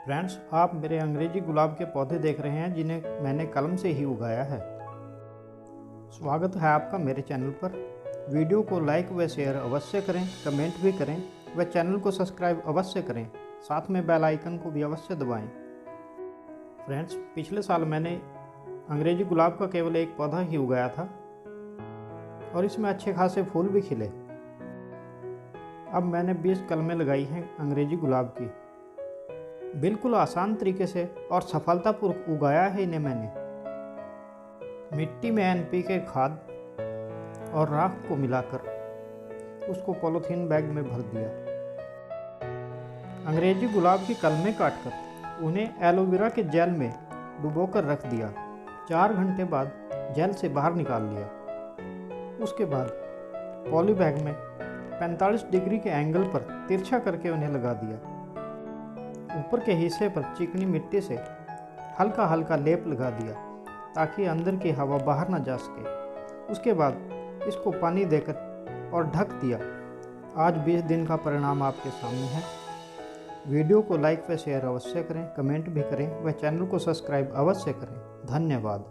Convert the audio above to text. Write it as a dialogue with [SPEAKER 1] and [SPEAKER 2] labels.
[SPEAKER 1] Friends, आप मेरे अंग्रेजी गुलाब के पौधे देख रहे हैं जिन्हें मैंने कलम से ही उगाया है। स्वागत है आपका मेरे चैनल पर। वीडियो को लाइक व शेयर अवश्य करें, कमेंट भी करें व चैनल को सब्सक्राइब अवश्य करें। साथ में बेल आइकन को भी अवश्य दबाएं। फ्रेंड्स, पिछले साल मैंने अंग्रेजी गुलाब का केवल एक पौधा ही उगाया था और इसमें अच्छे खासे फूल भी खिले। अब मैंने 20 कलमें लगाई हैं अंग्रेजी गुलाब की। बिल्कुल आसान तरीके से और सफलतापूर्वक उगाया है इन्हें मैंने। मिट्टी में NPK खाद और राख को मिलाकर उसको पॉलीथीन बैग में भर दिया। अंग्रेजी गुलाब की कलमें काटकर उन्हें एलोवेरा के जेल में डुबोकर रख दिया। 4 घंटे बाद जेल से बाहर निकाल लिया। उसके बाद पॉली बैग में 45 डिग्री के एंगल पर तिरछा करके उन्हें लगा दिया। ऊपर के हिस्से पर चिकनी मिट्टी से हल्का हल्का लेप लगा दिया ताकि अंदर की हवा बाहर न जा सके। उसके बाद इसको पानी देकर और ढक दिया। आज 20 दिन का परिणाम आपके सामने है। वीडियो को लाइक व शेयर अवश्य करें, कमेंट भी करें व चैनल को सब्सक्राइब अवश्य करें। धन्यवाद।